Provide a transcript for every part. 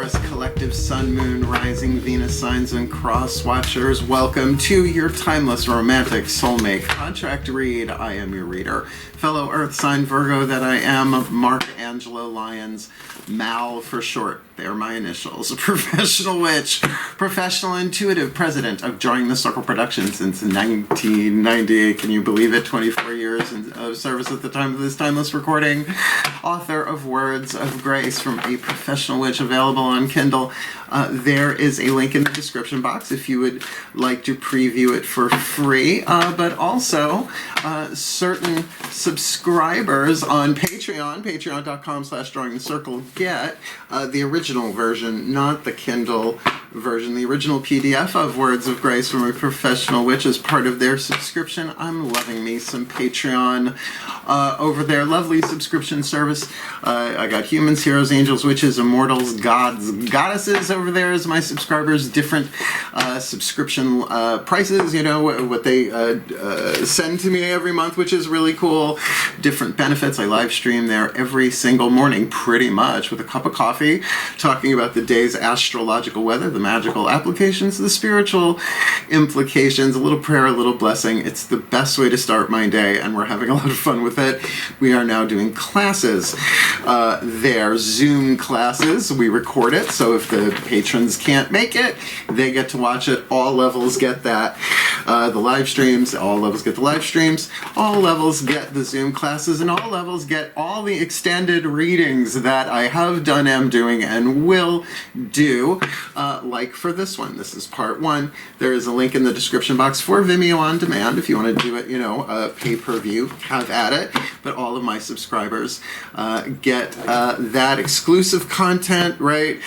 Taurus collective sun, moon, rising, Venus signs, and cross watchers. Welcome to your timeless romantic soulmate contract read. I am your reader, fellow earth sign Virgo that I am, Mark Angelo Lyons, Mal for short. They're my initials. A professional witch, professional intuitive, president of Drawing the Circle Productions since 1998. Can you believe it? 24 years of service at the time of this timeless recording. Author of Words of Grace from A Professional Witch, available on Kindle. There is a link in the description box if you would like to preview it for free. But also, certain subscribers on Patreon, patreon.com/drawingthecircle, get the original version, not the Kindle version, the original PDF of Words of Grace from A Professional Witch as part of their subscription. I'm loving me some Patreon over their lovely subscription service. I got humans, heroes, angels, witches, immortals, gods, goddesses over there as my subscribers. Different subscription prices, you know, what they send to me every month, which is really cool. Different benefits. I live stream there every single morning, pretty much, with a cup of coffee, talking about the day's astrological weather, the magical applications, the spiritual implications, a little prayer, a little blessing. It's the best way to start my day, and we're having a lot of fun with it. We are now doing classes. They're Zoom classes. We record it, so if the patrons can't make it, they get to watch it. All levels get that. The live streams, all levels get the live streams. All levels get the Zoom classes, and all levels get all the extended readings that I have done, am doing, and will do. Like for this one. This is part one. There is a link in the description box for Vimeo on demand if you want to do it, you know, pay-per-view, have at it. But all of my subscribers get that exclusive content, right?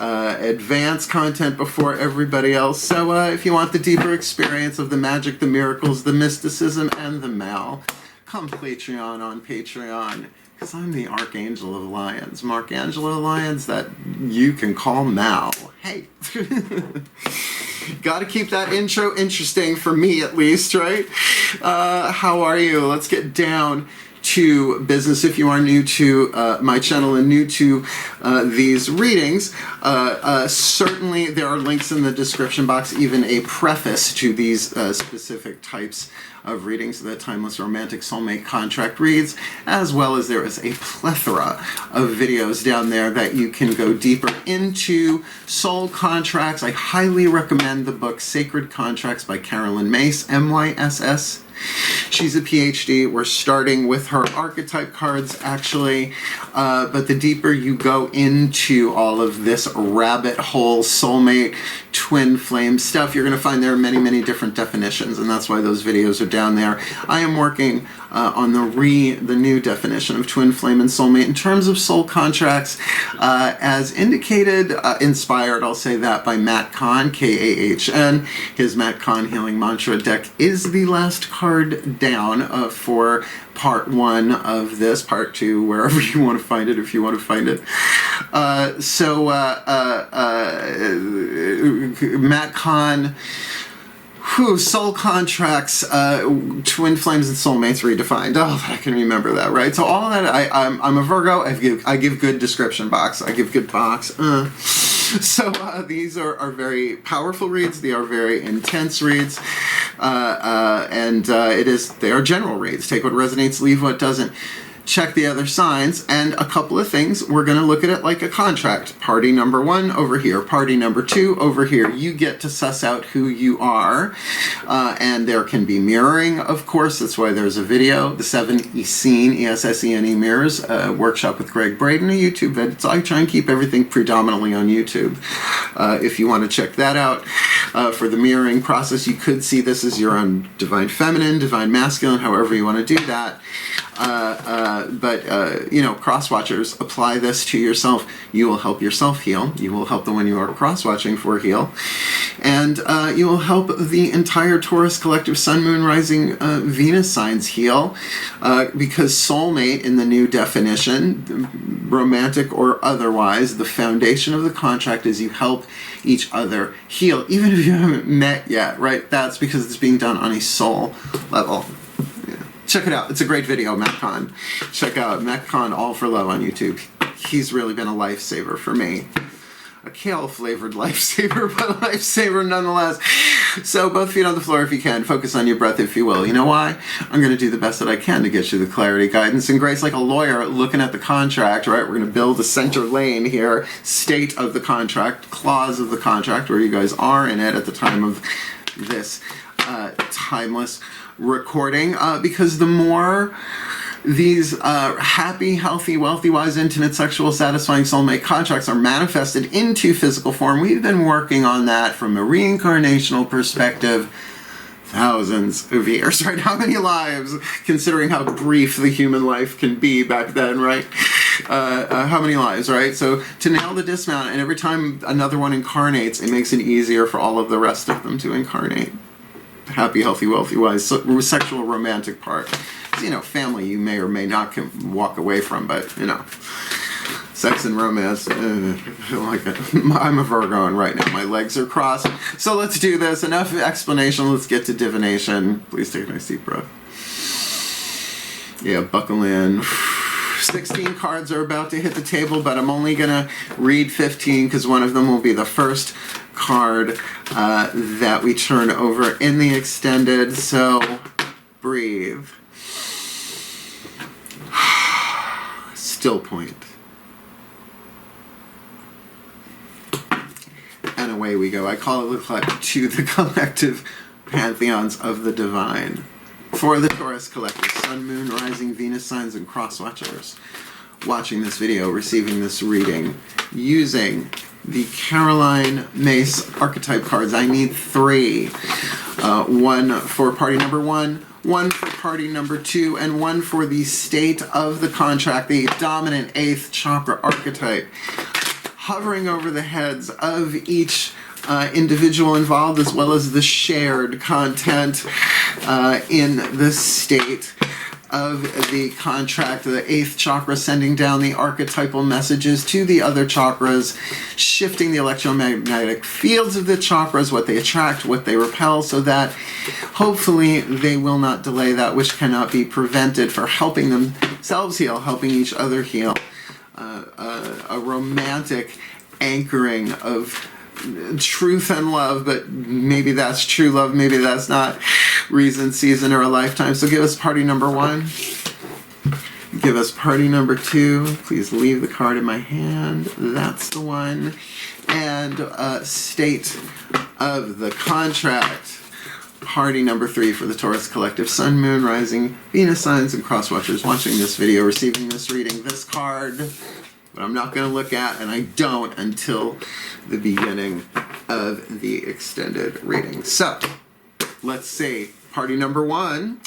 Advanced content before everybody else. So if you want the deeper experience of the magic, the miracles, the mysticism, and the mal, come Patreon on Patreon. Because I'm the Archangel of Lyons, Mark Angelo Lyons, that you can call Mal. Hey. Got to keep that intro interesting for me, at least, right? How are you? Let's get down to business. If you are new to my channel and new to these readings, certainly there are links in the description box, even a preface to these specific types of readings, the Timeless Romantic Soulmate Contract reads, as well as there is a plethora of videos down there that you can go deeper into soul contracts. I highly recommend the book Sacred Contracts by Carolyn Myss, M-Y-S-S. She's a PhD. We're starting with her archetype cards, actually. But the deeper you go into all of this rabbit hole, soulmate, twin flame stuff, you're going to find there are many, many different definitions, and that's why those videos are down there. I am working on the new definition of twin flame and soulmate in terms of soul contracts, as indicated, inspired, I'll say that, by Matt Kahn, K-A-H-N. His Matt Kahn Healing Mantra deck is the last card down for part one of this, part two, wherever you want to find it, if you want to find it. Matt Kahn, soul contracts, twin flames and soulmates redefined. Oh, I can remember that, right? So all that, I'm a Virgo. I give good description box. I give good box. So these are very powerful reads. They are very intense reads, and they are general reads. Take what resonates, leave what doesn't. Check the other signs, and a couple of things. We're going to look at it like a contract. Party number one over here. Party number two over here. You get to suss out who you are, and there can be mirroring, of course. That's why there's a video. The 7 Essene, E-S-S-E-N-E mirrors, workshop with Greg Braden, a YouTube vid. So I try and keep everything predominantly on YouTube. If you want to check that out. For the mirroring process, you could see this as your own divine feminine, divine masculine, however you want to do that. You know, cross-watchers, apply this to yourself. You will help yourself heal. You will help the one you are cross-watching for heal. And you will help the entire Taurus collective sun, moon, rising, Venus signs heal. Because soulmate, in the new definition, romantic or otherwise, the foundation of the contract is you help each other heal, even if you haven't met yet, right? That's because it's being done on a soul level. Check it out. It's a great video, Matt Kahn. Check out Matt Kahn, All for Love on YouTube. He's really been a lifesaver for me. a kale-flavored lifesaver, but a lifesaver nonetheless. So both feet on the floor if you can. Focus on your breath if you will. You know why? I'm going to do the best that I can to get you the clarity, guidance, and grace like a lawyer looking at the contract, right? We're going to build a center lane here. State of the contract, clause of the contract, where you guys are in it at the time of this timeless recording. Because the more these happy, healthy, wealthy, wise, intimate, sexual, satisfying soulmate contracts are manifested into physical form. We've been working on that from a reincarnational perspective thousands of years, right? How many lives, considering how brief the human life can be back then, right? How many lives, right? So to nail the dismount, and every time another one incarnates, it makes it easier for all of the rest of them to incarnate. Happy, healthy, wealthy, wise, sexual, romantic part. You know, family you may or may not can walk away from, but, you know, sex and romance, like I'm a Virgo and right now my legs are crossed. So let's do this. Enough explanation. Let's get to divination. Please take a nice deep breath. Yeah, buckle in. 16 cards are about to hit the table, but I'm only going to read 15 because one of them will be the first card that we turn over in the extended. So breathe. Still point. And away we go. I call it to the collective pantheons of the divine. For the Taurus collective, Sun, Moon, Rising, Venus signs, and cross watchers watching this video, receiving this reading, using the Caroline Mace archetype cards. I need 3. One for party number 1, one for party number 2, and one for the state of the contract, the dominant 8th chakra archetype, hovering over the heads of each individual involved, as well as the shared content in the state of the contract. The 8th chakra sending down the archetypal messages to the other chakras, shifting the electromagnetic fields of the chakras, what they attract, what they repel, so that hopefully they will not delay that which cannot be prevented, for helping themselves heal, helping each other heal. A romantic anchoring of truth and love, but maybe that's true love, maybe that's not. Reason, season, or a lifetime. So give us party number 1. Give us party number 2. Please leave the card in my hand. That's the one. And state of the contract. Party number 3 for the Taurus collective. Sun, Moon, Rising, Venus signs, and cross watchers watching this video, receiving this reading. This card, but I'm not going to look at, and I don't until the beginning of the extended reading. So let's see. Party number 1,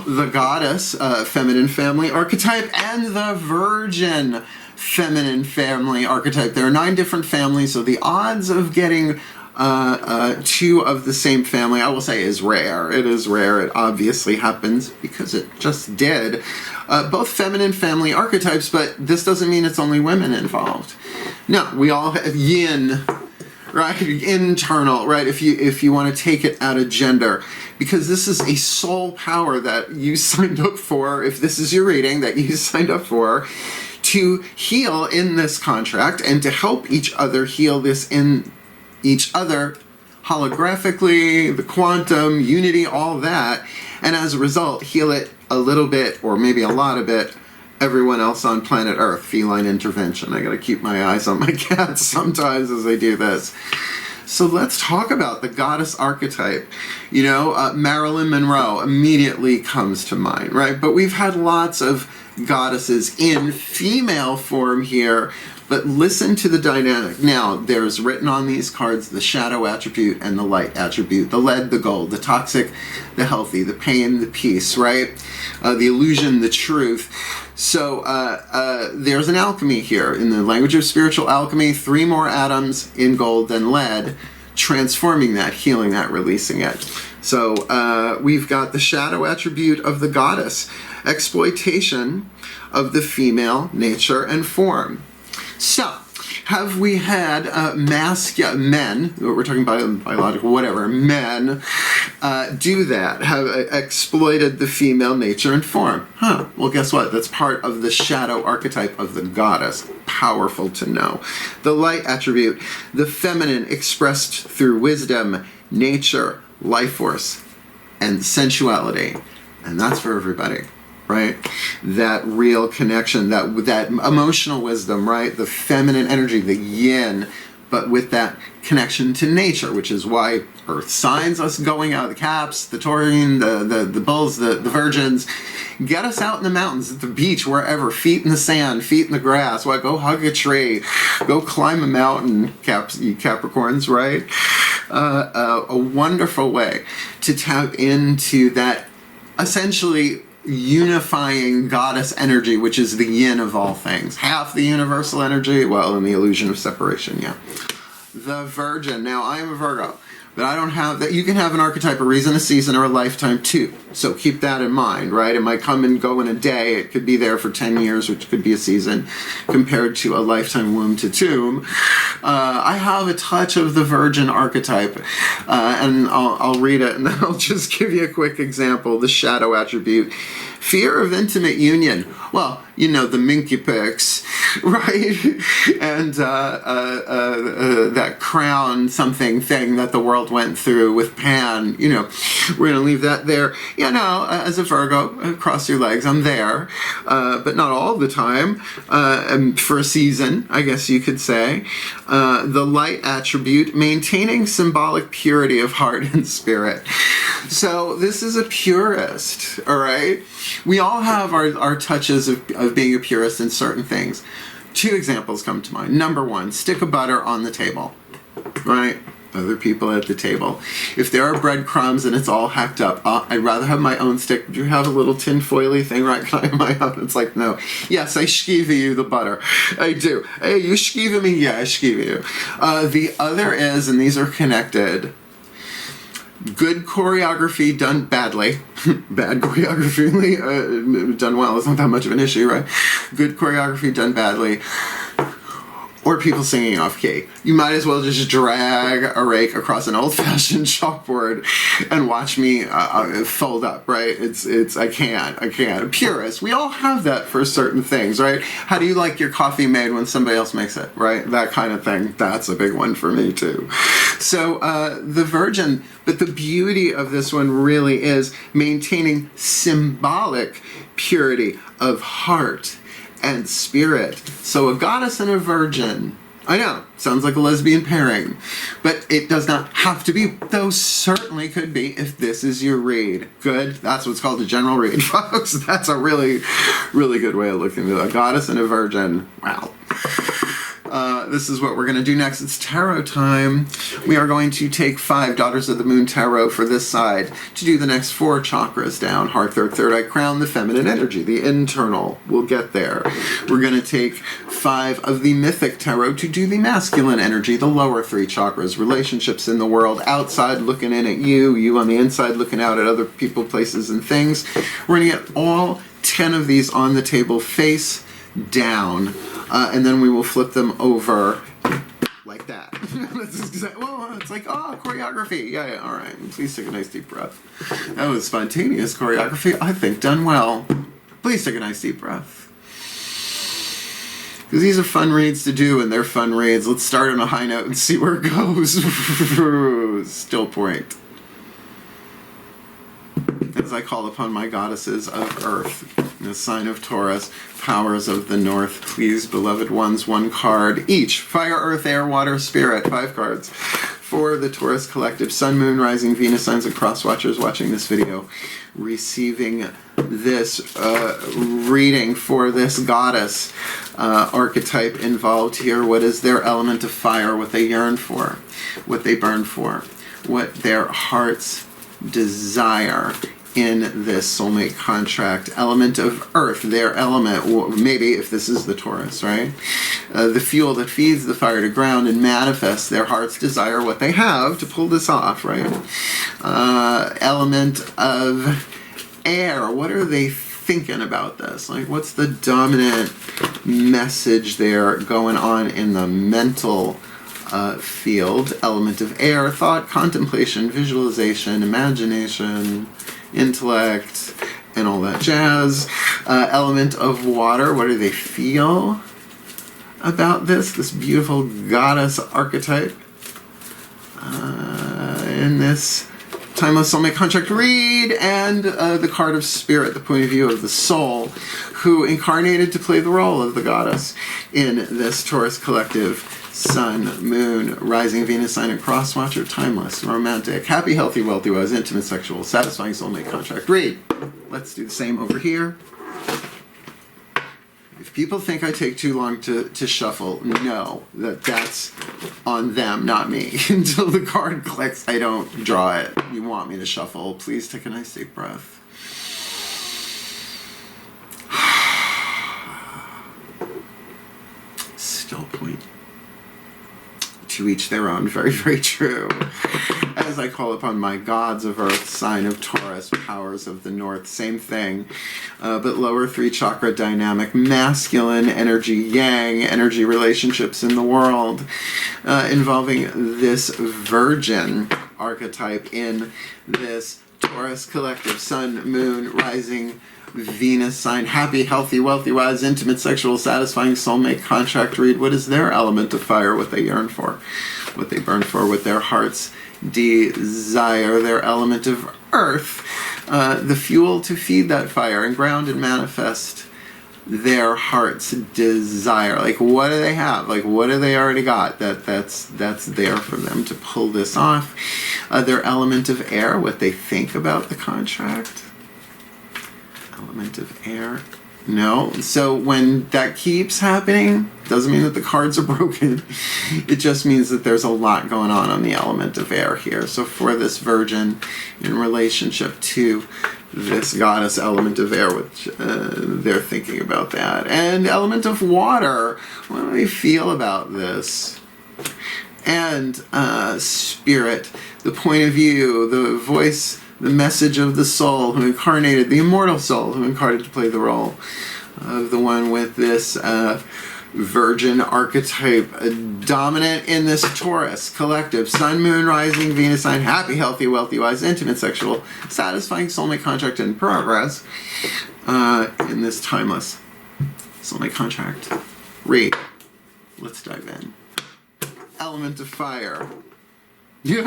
the Goddess feminine family archetype, and the Virgin feminine family archetype. There are 9 different families, so the odds of getting 2 of the same family, I will say, is rare. It is rare. It obviously happens because it just did. Both feminine family archetypes, but this doesn't mean it's only women involved. No, we all have yin, right? Internal, right? If you want to take it out of gender, because this is a soul power that you signed up for. If this is your reading that you signed up for, to heal in this contract and to help each other heal this in each other holographically, the quantum, unity, all that, and as a result, heal it a little bit, or maybe a lot of it, everyone else on planet Earth. Feline intervention. I gotta keep my eyes on my cats sometimes as I do this. So let's talk about the Goddess archetype. You know, Marilyn Monroe immediately comes to mind, right? But we've had lots of goddesses in female form here, but listen to the dynamic. Now, there's written on these cards the shadow attribute and the light attribute, the lead, the gold, the toxic, the healthy, the pain, the peace, right? The illusion, the truth. So there's an alchemy here. In the language of spiritual alchemy, 3 more atoms in gold than lead, transforming that, healing that, releasing it. So we've got the shadow attribute of the goddess, exploitation of the female nature and form. So, have we had men, we're talking about biological, whatever, men, do that, have exploited the female nature and form. Well, guess what? That's part of the shadow archetype of the goddess. Powerful to know. The light attribute, the feminine expressed through wisdom, nature, life force, and sensuality. And that's for everybody, right? That real connection, that emotional wisdom, right? The feminine energy, the yin, but with that connection to nature, which is why earth signs, us going out, the caps, the taurine, the bulls, the virgins, get us out in the mountains, at the beach, wherever, feet in the sand, feet in the grass. What? Go hug a tree, go climb a mountain, you Capricorns, right? A wonderful way to tap into that essentially unifying goddess energy, which is the yin of all things. Half the universal energy, well, in the illusion of separation, yeah. The Virgin. Now, I am a Virgo, but I don't have that. You can have an archetype, a reason, a season, or a lifetime too. So keep that in mind, right? It might come and go in a day. It could be there for 10 years, which could be a season, compared to a lifetime womb to tomb. I have a touch of the Virgin archetype, and I'll read it, and then I'll just give you a quick example. The shadow attribute. Fear of intimate union. Well, you know, the minky pics, right? And that crown something thing that the world went through with Pan, you know, we're going to leave that there. You know, as a Virgo, cross your legs, I'm there, but not all the time, for a season, I guess you could say. The light attribute, maintaining symbolic purity of heart and spirit. So this is a purist, all right? We all have our touches of being a purist in certain things. Two examples come to mind. Number one, stick of butter on the table, right? Other people at the table. If there are breadcrumbs and it's all hacked up, I'd rather have my own stick. Do you have a little tin foily thing, right? Can I have my own? It's like, no. Yes, I shkiva you the butter. I do. Hey, you shkiva me? Yeah, I shkiva you. The other is, and these are connected, good choreography done badly. Bad choreography done well. It's not that much of an issue, right? Good choreography done badly. Or people singing off key. You might as well just drag a rake across an old-fashioned chalkboard and watch me fold up, right? I can't. A purist. We all have that for certain things, right? How do you like your coffee made when somebody else makes it, right? That kind of thing. That's a big one for me, too. So, the Virgin, but the beauty of this one really is maintaining symbolic purity of heart and spirit. So a goddess and a virgin. I know, sounds like a lesbian pairing, but it does not have to be. Those certainly could be if this is your read. Good. That's what's called a general read, folks. That's a really, really good way of looking at it. A goddess and a virgin. Wow. This is what we're going to do next. It's tarot time. We are going to take 5 Daughters of the Moon Tarot for this side to do the next 4 chakras down. Heart, third eye crown, the feminine energy, the internal. We'll get there. We're going to take 5 of the Mythic Tarot to do the masculine energy, the lower 3 chakras, relationships in the world, outside looking in at you on the inside looking out at other people, places, and things. We're going to get all 10 of these on the table face down. And then we will flip them over like that. Well, it's like, oh, choreography. Yeah, all right. Please take a nice deep breath. That was spontaneous choreography. I think done well. Please take a nice deep breath. Because these are fun reads to do, and they're fun reads. Let's start on a high note and see where it goes. Still point. As I call upon my goddesses of earth, in the sign of Taurus, powers of the north, please, beloved ones, 1 card each. Fire, earth, air, water, spirit, 5 cards. For the Taurus collective, sun, moon, rising, Venus signs, and cross watchers watching this video, receiving this reading for this goddess archetype involved here. What is their element of fire, what they yearn for, what they burn for, what their hearts desire in this soulmate contract. Element of earth, their element, maybe if this is the Taurus, right? The fuel that feeds the fire to ground and manifests their heart's desire, what they have to pull this off, right? Element of air, what are they thinking about this? Like, what's the dominant message there going on in the mental field. Element of air, thought, contemplation, visualization, imagination, intellect, and all that jazz. Element of water, what do they feel about this beautiful goddess archetype in this Timeless Soulmate Contract read. And the card of spirit, the point of view of the soul, who incarnated to play the role of the goddess in this Taurus collective. Sun, Moon, Rising Venus sign and cross watcher, timeless, romantic, happy, healthy, wealthy, wise, intimate, sexual, satisfying soulmate contract read. Let's do the same over here. If people think I take too long to shuffle, no, that's on them, not me. Until the card clicks, I don't draw it. You want me to shuffle, please take a nice deep breath. Still point. To each their own, very, very true. As I call upon my gods of earth, sign of Taurus, powers of the north, same thing, but lower 3 chakra dynamic, masculine energy, yang energy relationships in the world, involving this virgin archetype in this Taurus collective, sun, moon, rising Venus sign, happy, healthy, wealthy, wise, intimate, sexual, satisfying soulmate contract read. What is their element of fire, what they yearn for, what they burn for, what their hearts desire, their element of earth, the fuel to feed that fire and ground and manifest their heart's desire. Like, what do they have? Like, what do they already got that's there for them to pull this off? Their element of air, what they think about the contract. Element of air. No. So when that keeps happening, doesn't mean that the cards are broken. It just means that there's a lot going on the element of air here. So for this virgin in relationship to this goddess element of air, which they're thinking about that. And element of water, what do they feel about this? And spirit, the point of view, the voice, the message of the soul who incarnated, the immortal soul who incarnated to play the role of the one with this virgin archetype, dominant in this Taurus collective, sun, moon, rising, Venus sign, happy, healthy, wealthy, wise, intimate, sexual, satisfying soulmate contract in progress in this timeless soulmate contract read. Let's dive in. Element of fire. Okay,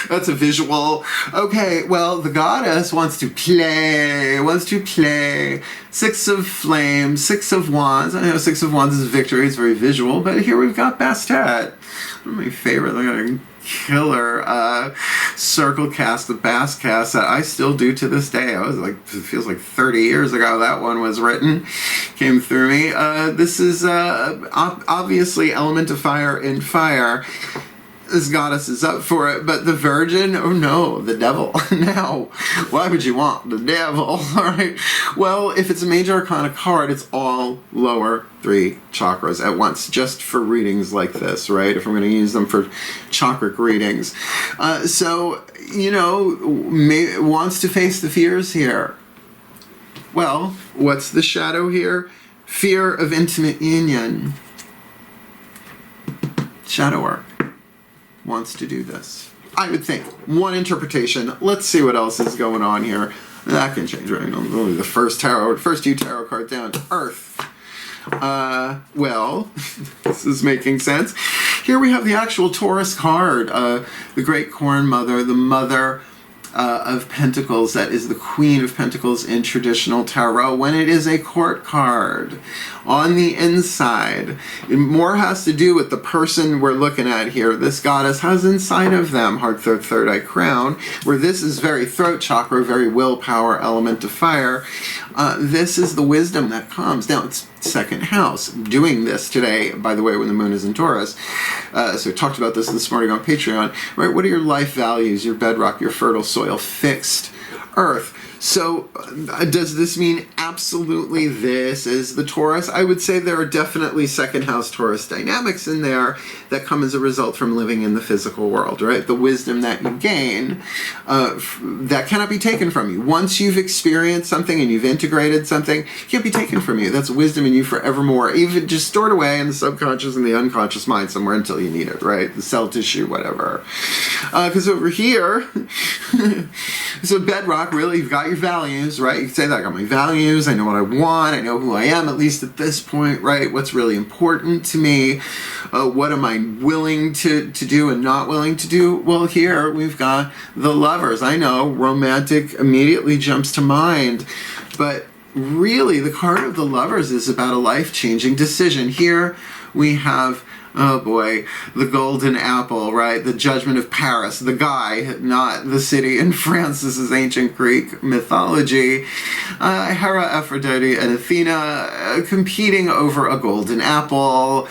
that's a visual. Okay, well, the goddess wants to play. 6 of flames, 6 of wands. I know 6 of wands is victory, it's very visual, but here we've got Bastet. One of my favorite, like a killer circle cast, the bass cast that I still do to this day. I was like, it feels like 30 years ago that one was written, came through me. This is obviously element of fire in fire. This goddess is up for it, but the virgin, oh no, the devil. Now, why would you want the devil? All right. Well, if it's a major arcana card, it's all lower 3 chakras at once, just for readings like this, right? If I'm going to use them for chakric readings. So, you know, wants to face the fears here. Well, what's the shadow here? Fear of intimate union. Shadow work. Wants to do this. I would think. One interpretation. Let's see what else is going on here. That can change, right? Only the first few tarot cards down. Earth. Well, this is making sense. Here we have the actual Taurus card. The Great Corn Mother, the Mother of Pentacles. That is the Queen of Pentacles in traditional tarot when it is a court card. On the inside, it more has to do with the person we're looking at here. This goddess has inside of them heart, third eye crown, where this is very throat chakra, very willpower, element of fire. This is the wisdom that comes. Now, it's second house doing this today, by the way, when the moon is in Taurus. So we talked about this morning on Patreon, right? What are your life values, your bedrock, your fertile soil, fixed earth? So does this mean absolutely this is the Taurus? I would say there are definitely second house Taurus dynamics in there that come as a result from living in the physical world, right? The wisdom that you gain, that cannot be taken from you. Once you've experienced something and you've integrated something, it can't be taken from you. That's wisdom in you forevermore, even just stored away in the subconscious and the unconscious mind somewhere until you need it, right? The cell tissue, whatever. Because over here, so bedrock, really, you've got your values, right? You can say that I got my values, I know what I want, I know who I am, at least at this point, right? What's really important to me? What am I willing to do and not willing to do? Well, here we've got the Lovers. I know romantic immediately jumps to mind, but really the card of the Lovers is about a life-changing decision. Here we have, oh boy, the golden apple, right? The judgment of Paris, the guy, not the city in France. This is ancient Greek mythology. Hera, Aphrodite, and Athena competing over a golden apple.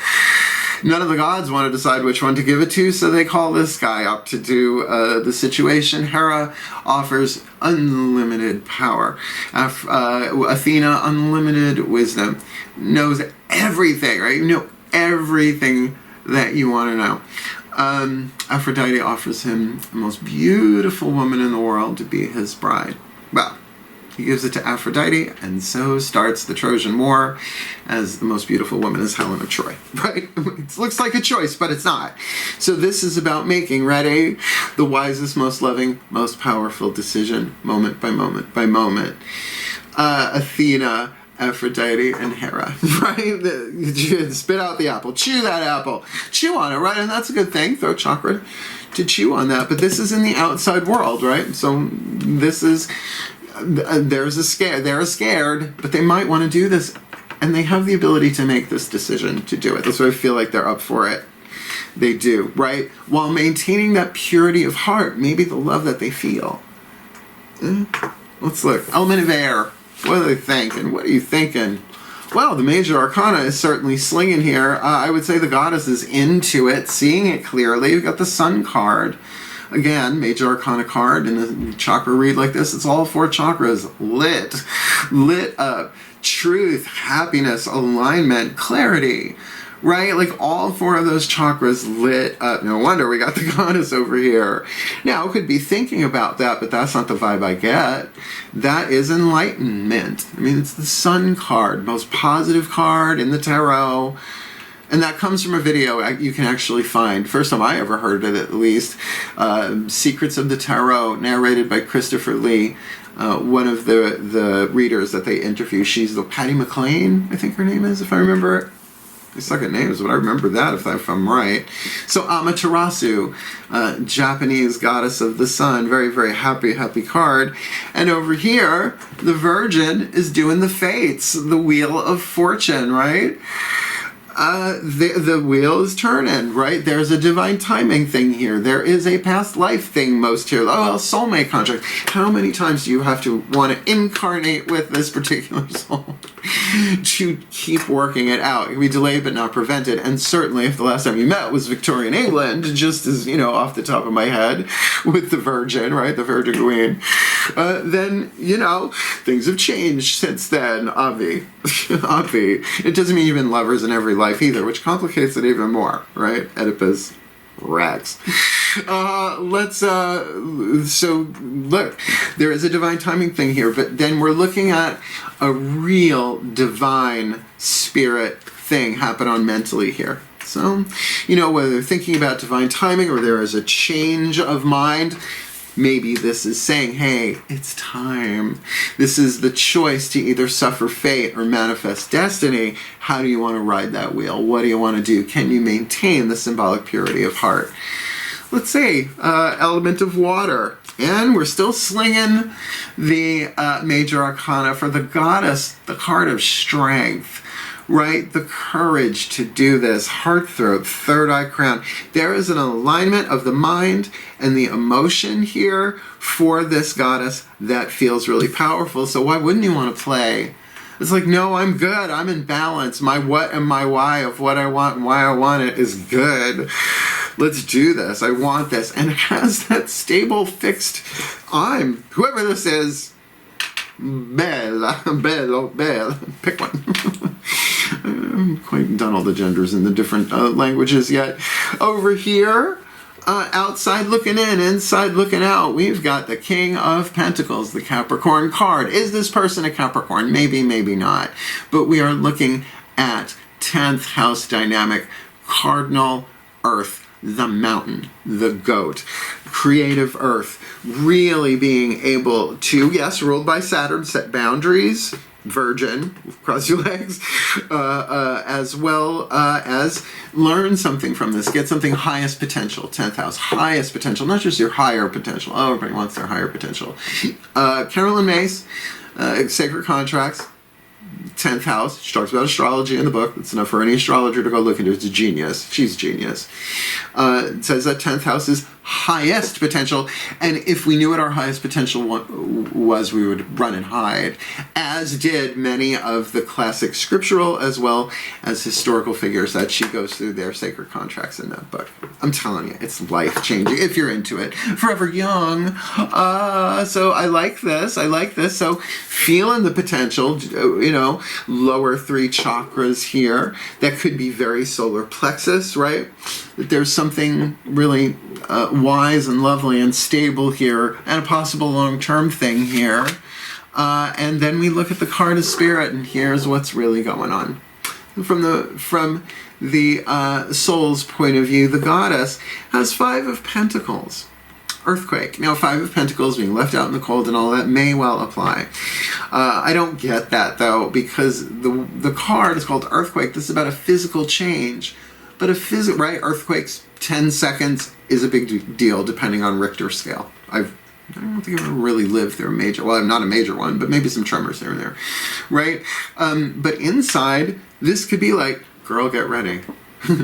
None of the gods want to decide which one to give it to, so they call this guy up to do the situation. Hera offers unlimited power. Athena, unlimited wisdom. Knows everything, right? You know everything that you want to know. Aphrodite offers him the most beautiful woman in the world to be his bride. Well, he gives it to Aphrodite, and so starts the Trojan War, as the most beautiful woman is Helen of Troy, right? It looks like a choice, but it's not. So this is about making, ready, the wisest, most loving, most powerful decision, moment by moment by moment. Athena, Aphrodite, and Hera, right? Spit out the apple, chew that apple, chew on it, right? And that's a good thing, throat chakra, to chew on that. But this is in the outside world, right? So this is, there's a scare, they're scared, but they might want to do this, and they have the ability to make this decision to do it. That's why I feel like they're up for it. They do, right? While maintaining that purity of heart, maybe the love that they feel. Let's look. Element of air. What are they thinking? What are you thinking? Well, the major arcana is certainly slinging here. I would say the goddess is into it, seeing it clearly. You've got the sun card. Again, major arcana card in a chakra read like this. It's all four chakras lit up. Truth, happiness, alignment, clarity. Right? Like all four of those chakras lit up. No wonder we got the goddess over here. Now, could be thinking about that, but that's not the vibe I get. That is enlightenment. I mean, it's the sun card, most positive card in the tarot. And that comes from a video you can actually find. First time I ever heard it, at least. Secrets of the Tarot, narrated by Christopher Lee. One of the readers that they interview. She's the Patty McLean, I think her name is, if I remember it. I suck at names, but I remember that if I'm right. So Amaterasu, Japanese goddess of the sun, very, very happy card. And over here, the Virgin is doing the fates, the wheel of fortune, right? The wheel is turning, right? There's a divine timing thing here. There is a past life thing most here. Oh, soulmate contract. How many times do you have to want to incarnate with this particular soul to keep working it out? It can be delayed but not prevented. And certainly if the last time you met was Victorian England, just as, you know, off the top of my head with the Virgin, right? The Virgin Queen, then, you know, things have changed since then, Avi. It doesn't mean you've been lovers in every life either, which complicates it even more, right? Oedipus Rex. So look, there is a divine timing thing here, but then we're looking at a real divine spirit thing happen on mentally here. So, you know, whether they're thinking about divine timing or there is a change of mind, maybe this is saying, hey, it's time. This is the choice to either suffer fate or manifest destiny. How do you want to ride that wheel? What do you want to do? Can you maintain the symbolic purity of heart? Let's say element of water. And we're still slinging the major arcana for the goddess, the card of strength. Right? The courage to do this. Heartthrob, third eye crown. There is an alignment of the mind and the emotion here for this goddess that feels really powerful. So why wouldn't you want to play? It's like, no, I'm good. I'm in balance. My what and my why of what I want and why I want it is good. Let's do this. I want this. And it has that stable, fixed I'm. Whoever this is, belle. Pick one. I haven't quite done all the genders in the different languages yet. Over here, outside looking in, inside looking out, we've got the King of Pentacles, the Capricorn card. Is this person a Capricorn? Maybe, maybe not. But we are looking at 10th house dynamic, cardinal earth, the mountain, the goat, creative earth, really being able to, yes, ruled by Saturn, set boundaries, virgin, cross your legs, as well as learn something from this, get something highest potential, 10th house, highest potential, not just your higher potential. Oh, everybody wants their higher potential. Carolyn Mace, Sacred Contracts, 10th house. She talks about astrology in the book. It's enough for any astrologer to go look into. It's a genius. She's a genius. It says that 10th house is highest potential, and if we knew what our highest potential was, we would run and hide, as did many of the classic scriptural as well as historical figures that she goes through their sacred contracts in that book. I'm telling you, it's life-changing if you're into it. Forever Young. So I like this. So feeling the potential, lower 3 chakras here. That could be very solar plexus, right? That there's something really wise and lovely and stable here, and a possible long-term thing here. And then we look at the card of Spirit, and here's what's really going on. From the soul's point of view, the goddess has 5 of Pentacles. Earthquake. Now, 5 of Pentacles, being left out in the cold and all that, may well apply. I don't get that, though, because the card is called Earthquake. This is about a physical change. But right? Earthquakes, 10 seconds is a big deal, depending on Richter scale. I don't think I've ever really lived through a major, well, not a major one, but maybe some tremors here and there, right? But inside, this could be like, girl, get ready.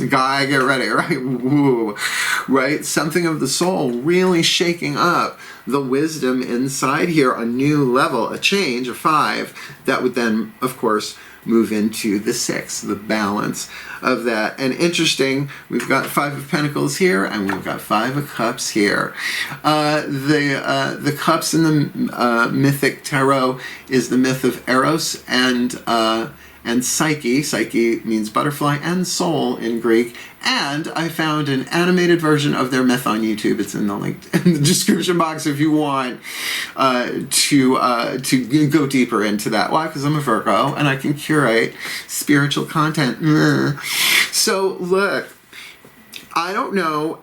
Guy, get ready, right? Woo, right? Something of the soul really shaking up the wisdom inside here, a new level, a change, a 5, that would then, of course, move into the 6, the balance of that. And interesting, we've got 5 of Pentacles here, and we've got 5 of Cups here. The Cups in the mythic tarot is the myth of Eros and Psyche. Psyche means butterfly, and soul in Greek. And I found an animated version of their myth on YouTube. It's in the link in the description box if you want to go deeper into that. Why? Because I'm a Virgo and I can curate spiritual content. So look, I don't know.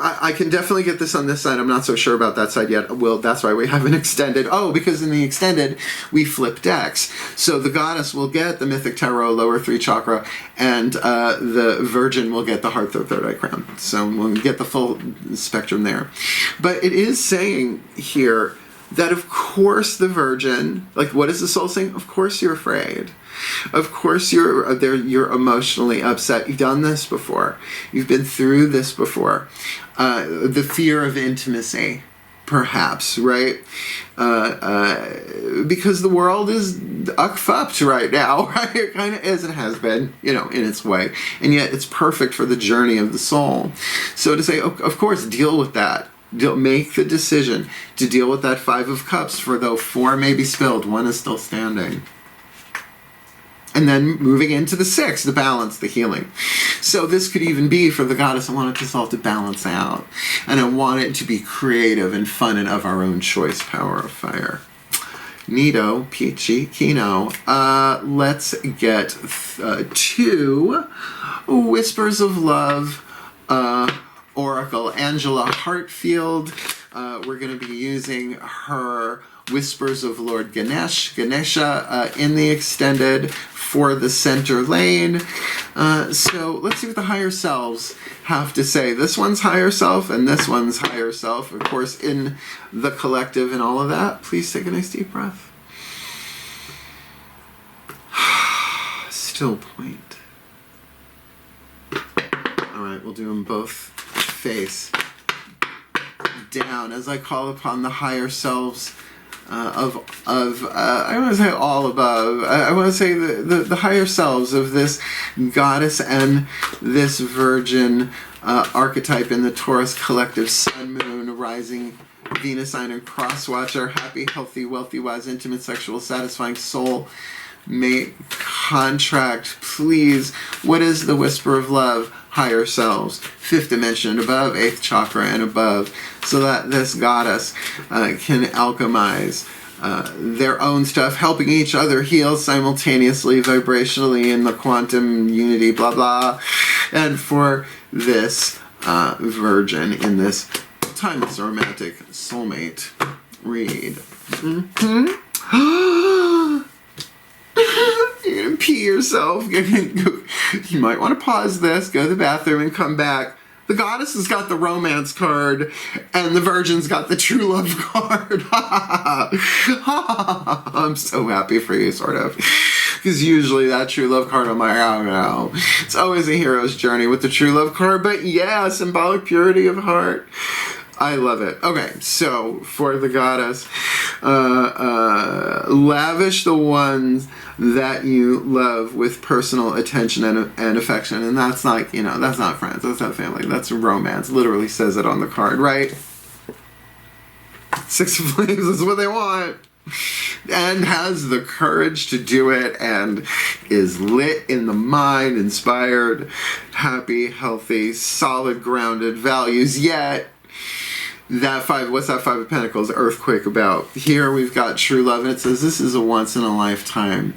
I can definitely get this on this side. I'm not so sure about that side yet. Well, that's why we have an extended. Oh, because in the extended, we flip decks. So the goddess will get the mythic tarot, lower 3 chakra, and the virgin will get the heart, third eye crown. So we'll get the full spectrum there. But it is saying here that, of course, the virgin, like, what is the soul saying? Of course you're afraid. Of course you're emotionally upset. You've done this before. You've been through this before. The fear of intimacy, perhaps, right? Because the world is fucked right now, right? It kind of is and has been, in its way. And yet it's perfect for the journey of the soul. So to say, of course, deal with that. Make the decision to deal with that 5 of Cups, for though 4 may be spilled, 1 is still standing. And then moving into the 6, the balance, the healing. So this could even be for the goddess, I want this all to balance out. And I want it to be creative and fun and of our own choice. Power of fire. Neato, peachy, kino. Let's get 2 Whispers of Love Oracle. Angela Hartfield. We're going to be using her Whispers of Lord Ganesha in the extended for the center lane. So let's see what the higher selves have to say. This one's higher self and this one's higher self, of course, in the collective and all of that. Please take a nice deep breath. Still point. All right, we'll do them both face down as I call upon the higher selves I want to say all above. I want to say the higher selves of this goddess and this virgin archetype in the Taurus collective, sun, moon, rising, Venus sign and cross watcher, happy, healthy, wealthy, wise, intimate, sexual, satisfying soul mate contract. Please, what is the whisper of love? Higher selves, 5th dimension and above, 8th chakra and above, so that this goddess can alchemize their own stuff, helping each other heal simultaneously, vibrationally, in the quantum unity, blah blah. And for this virgin in this timeless romantic soulmate read. You're gonna pee yourself. You might want to pause this, go to the bathroom, and come back. The goddess has got the romance card, and the virgin's got the true love card. I'm so happy for you, sort of. Because usually that true love card, I'm like, oh no. It's always a hero's journey with the true love card, but yeah, symbolic purity of heart. I love it. Okay, so for the goddess, lavish the ones that you love with personal attention and affection. And that's like, you know, that's not friends, that's not family, that's romance. Literally says it on the card, right? 6 of Flames is what they want. And has the courage to do it, and is lit in the mind, inspired, happy, healthy, solid, grounded values, yet that 5, what's that 5 of Pentacles? Earthquake about. Here we've got true love, and it says this is a once in a lifetime.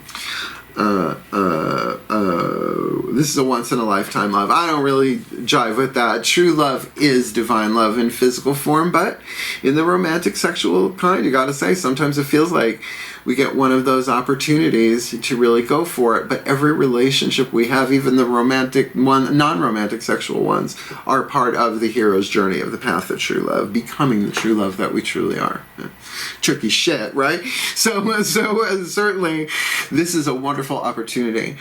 This is a once in a lifetime love. I don't really jive with that. True love is divine love in physical form, but in the romantic sexual kind, you gotta say, sometimes it feels like we get one of those opportunities to really go for it. But every relationship we have, even the romantic one, non-romantic sexual ones, are part of the hero's journey of the path of true love, becoming the true love that we truly are. Tricky shit, right? So certainly this is a wonderful opportunity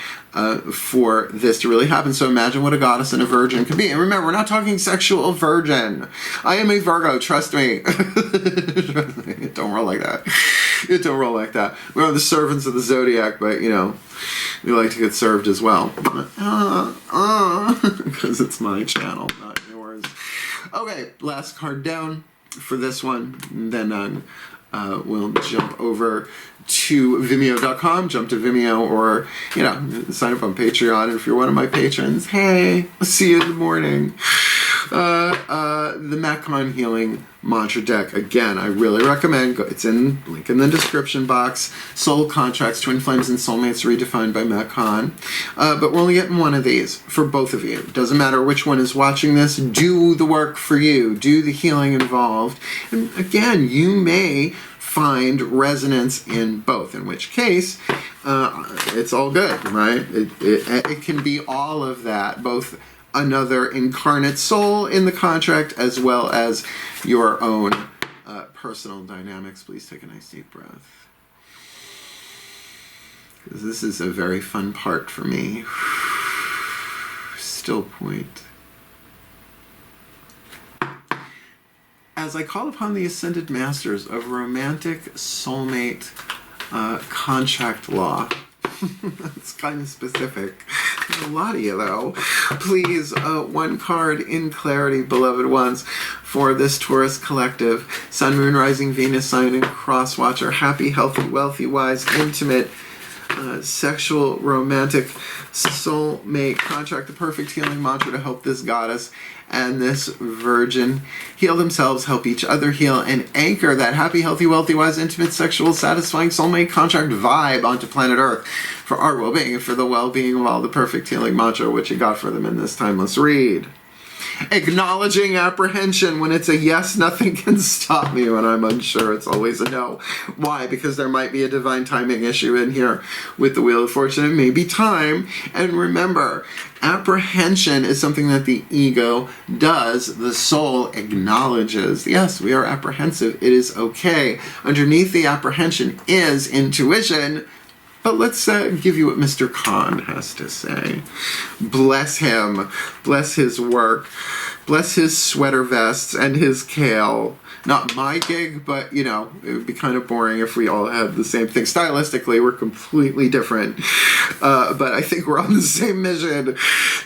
for this to really happen. So imagine what a goddess and a virgin can be. And remember, we're not talking sexual virgin. I am a Virgo, trust me. It don't roll like that. It don't roll like that. We're the servants of the zodiac, but you know, we like to get served as well. Because it's my channel, not yours. Okay, last card down for this one. Then we'll jump over to Vimeo.com, jump to Vimeo, or, you know, sign up on Patreon. If you're one of my patrons, hey, I'll see you in the morning. The Macon Healing Mantra deck, again, I really recommend. It's in link in the description box. Soul Contracts, Twin Flames, and Soulmates redefined by Macon. But we're only getting one of these for both of you. Doesn't matter which one is watching this. Do the work for you. Do the healing involved. And again, you may find resonance in both, in which case it's all good, right? It can be all of that, both another incarnate soul in the contract as well as your own personal dynamics. Please take a nice deep breath, because this is a very fun part for me. Still point. As I call upon the Ascended Masters of Romantic Soulmate Contract Law, that's kind of specific. There's a lot of you, though. Please, one card in clarity, beloved ones, for this Taurus collective. Sun, Moon, Rising, Venus, sign, and cross watcher. Happy, healthy, wealthy, wise, intimate, sexual, romantic, soulmate contract. The perfect healing mantra to help this goddess and this virgin heal themselves, help each other heal, and anchor that happy, healthy, wealthy, wise, intimate, sexual, satisfying soulmate contract vibe onto planet Earth for our well-being and for the well-being of all. The perfect healing mantra, which you got for them in this timeless read. Acknowledging apprehension. When it's a yes, nothing can stop me. When I'm unsure, it's always a no. Why? Because there might be a divine timing issue in here with the Wheel of Fortune. It may be time. And remember, apprehension is something that the ego does. The soul acknowledges, yes, we are apprehensive. It is okay. Underneath the apprehension is intuition. But let's give you what Mr. Khan has to say. Bless him. Bless his work. Bless his sweater vests and his kale not my gig, but, you know, it would be kind of boring if we all had the same thing. Stylistically, we're completely different, but I think we're on the same mission,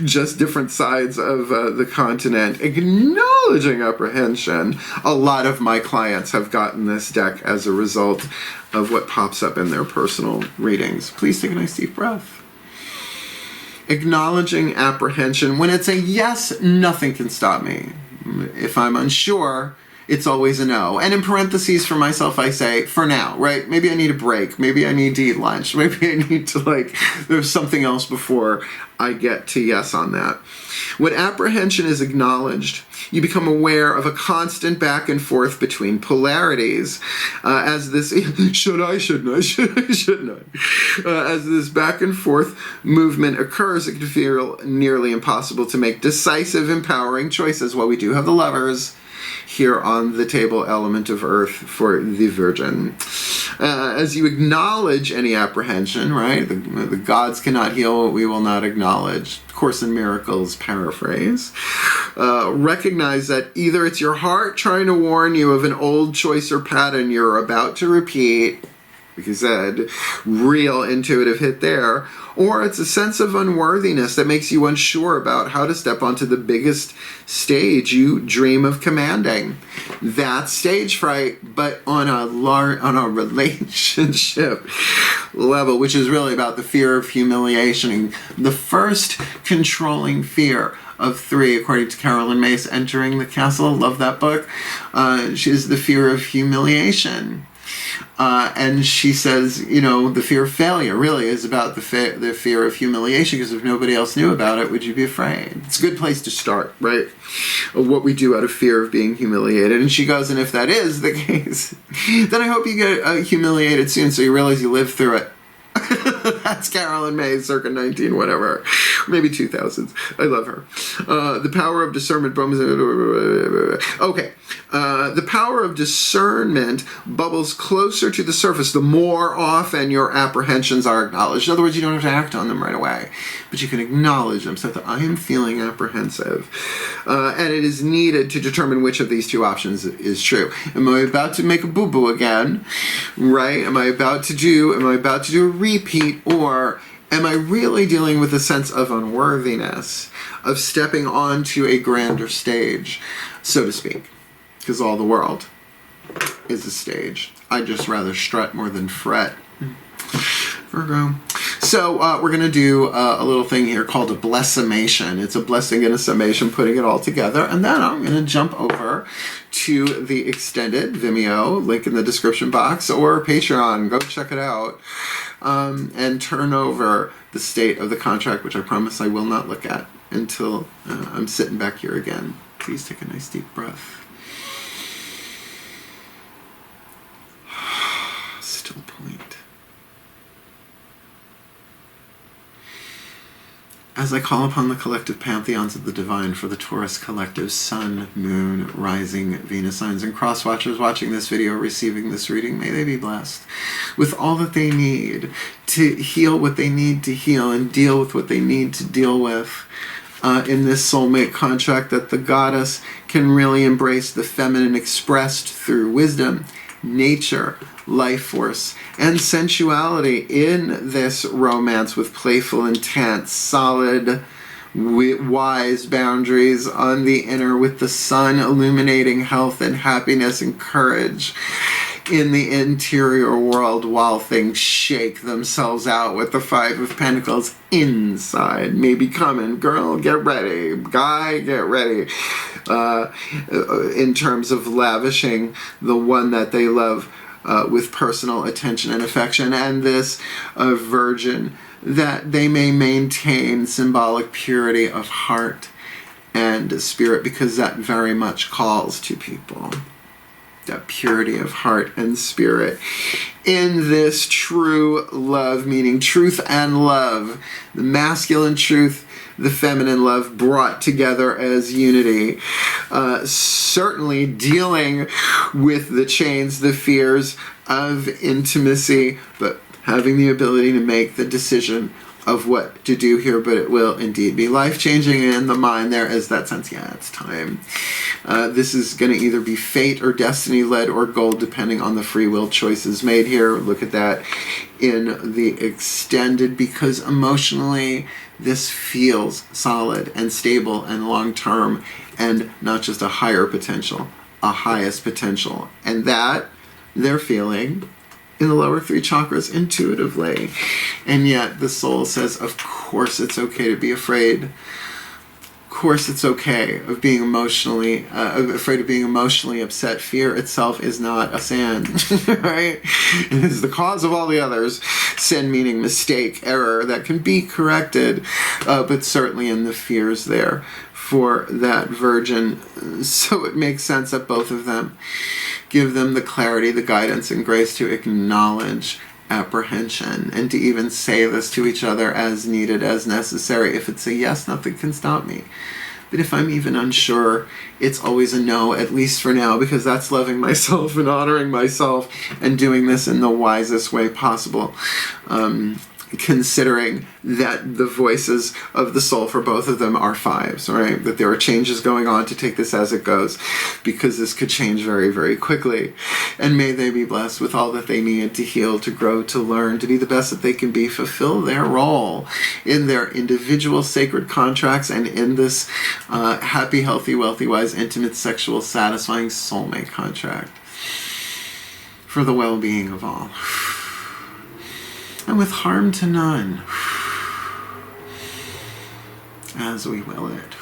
just different sides of the continent. Acknowledging apprehension. A lot of my clients have gotten this deck as a result of what pops up in their personal readings. Please take a nice deep breath. Acknowledging apprehension. When it's a yes, nothing can stop me. If I'm unsure, it's always a no. And in parentheses for myself, I say, for now, right? Maybe I need a break. Maybe I need to eat lunch. Maybe I need to, like, there's something else before I get to yes on that. When apprehension is acknowledged, you become aware of a constant back and forth between polarities. As this, shouldn't I? As this back and forth movement occurs, it can feel nearly impossible to make decisive, empowering choices. While we do have the Lovers here on the table, element of earth for the Virgin. As you acknowledge any apprehension, right? The gods cannot heal what we will not acknowledge. Course in Miracles paraphrase. Recognize that either it's your heart trying to warn you of an old choice or pattern you're about to repeat, like you said, real intuitive hit there, or it's a sense of unworthiness that makes you unsure about how to step onto the biggest stage you dream of commanding. That's stage fright, but on a relationship level, which is really about the fear of humiliation. The first controlling fear of 3, according to Carolyn Mace, Entering the Castle. Love that book. She's the fear of humiliation. And she says, you know, the fear of failure really is about the fear of humiliation, because if nobody else knew about it, would you be afraid? It's a good place to start, right? What we do out of fear of being humiliated. And she goes, and if that is the case, then I hope you get humiliated soon so you realize you lived through it. That's Carolyn May, circa 19, whatever. Maybe 2000s. I love her. The Power of Discernment. Okay. The Power of Discernment bubbles closer to the surface the more often your apprehensions are acknowledged. In other words, you don't have to act on them right away, but you can acknowledge them. So that I am feeling apprehensive. And it is needed to determine which of these two options is true. Am I about to make a boo-boo again? Right? Am I about to do a repeat, or am I really dealing with a sense of unworthiness, of stepping onto a grander stage, so to speak? Because all the world is a stage. I just rather strut more than fret. Virgo. So we're going to do a little thing here called a blessimation. It's a blessing and a summation, putting it all together. And then I'm going to jump over to the extended Vimeo, link in the description box, or Patreon. Go check it out. And turn over the state of the contract, which I promise I will not look at until I'm sitting back here again. Please take a nice deep breath. Still point. As I call upon the collective pantheons of the divine for the Taurus collective, Sun, Moon, Rising, Venus signs, and cross watchers watching this video, receiving this reading, may they be blessed with all that they need to heal what they need to heal and deal with what they need to deal with in this soulmate contract, that the goddess can really embrace the feminine expressed through wisdom, nature, life force, and sensuality in this romance with playful intent, solid, wise boundaries on the inner, with the sun illuminating health and happiness and courage in the interior world, while things shake themselves out with the 5 of Pentacles inside. Maybe coming. Girl, get ready. Guy, get ready. In terms of lavishing the one that they love with personal attention and affection, and this virgin, that they may maintain symbolic purity of heart and spirit, because that very much calls to people. That purity of heart and spirit in this true love, meaning truth and love, the masculine truth, the feminine love brought together as unity. Certainly dealing with the chains, the fears of intimacy, but having the ability to make the decision of what to do here, but it will indeed be life-changing. In the mind, there is that sense, yeah, it's time. This is going to either be fate or destiny-led or gold, depending on the free will choices made here. Look at that in the extended, because emotionally, this feels solid and stable and long-term, and not just a higher potential, a highest potential. And that they're feeling in the lower three chakras intuitively. And yet the soul says, of course it's okay to be afraid. Of course it's okay of being emotionally afraid of being emotionally upset. Fear itself is not a sin, right? It is the cause of all the others. Sin meaning mistake, error that can be corrected, but certainly in the fears there for that virgin. So it makes sense that both of them give them the clarity, the guidance, and grace to acknowledge apprehension and to even say this to each other as needed, as necessary. If it's a yes, nothing can stop me. But if I'm even unsure, it's always a no, at least for now, because that's loving myself and honoring myself and doing this in the wisest way possible. Considering that the voices of the soul for both of them are fives, right? That there are changes going on, to take this as it goes, because this could change very, very quickly. And may they be blessed with all that they need to heal, to grow, to learn, to be the best that they can be, fulfill their role in their individual sacred contracts and in this happy, healthy, wealthy, wise, intimate, sexual, satisfying soulmate contract for the well-being of all. And with harm to none, as we will it.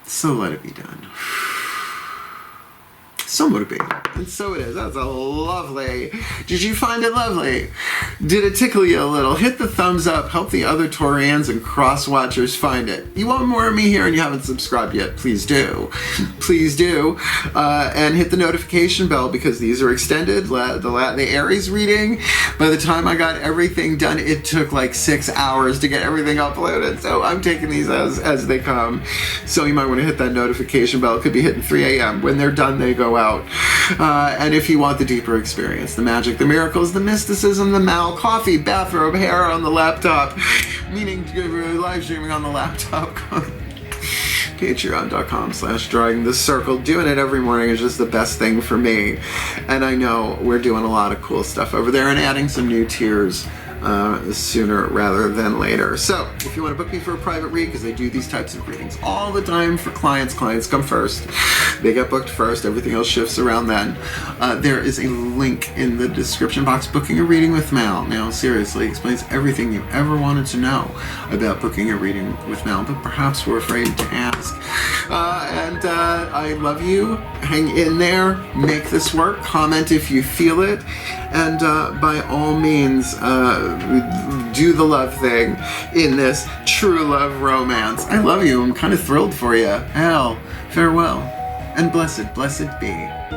So let it be done. So would it be. And so it is. That's a lovely. Did you find it lovely? Did it tickle you a little? Hit the thumbs up. Help the other Taurians and cross-watchers find it. You want more of me here and you haven't subscribed yet, please do. Please do. And hit the notification bell, because these are extended. The Aries reading, by the time I got everything done, it took like 6 hours to get everything uploaded. So I'm taking these as they come. So you might want to hit that notification bell. It could be hitting 3 a.m. When they're done, they go out. And if you want the deeper experience, the magic, the miracles, the mysticism, the mal, coffee, bathrobe, hair on the laptop, meaning live streaming on the laptop, patreon.com/drawing the circle. Doing it every morning is just the best thing for me. And I know we're doing a lot of cool stuff over there and adding some new tiers sooner rather than later. So if you want to book me for a private read, because I do these types of readings all the time for clients come first. They get booked first. Everything else shifts around then. There is a link in the description box. Booking a reading with Mal. Now, seriously, explains everything you ever wanted to know about booking a reading with Mal, but perhaps we're afraid to ask. And I love you. Hang in there. Make this work. Comment if you feel it. And by all means, do the love thing in this true love romance. I love you. I'm kind of thrilled for you. Hell, farewell, and blessed be.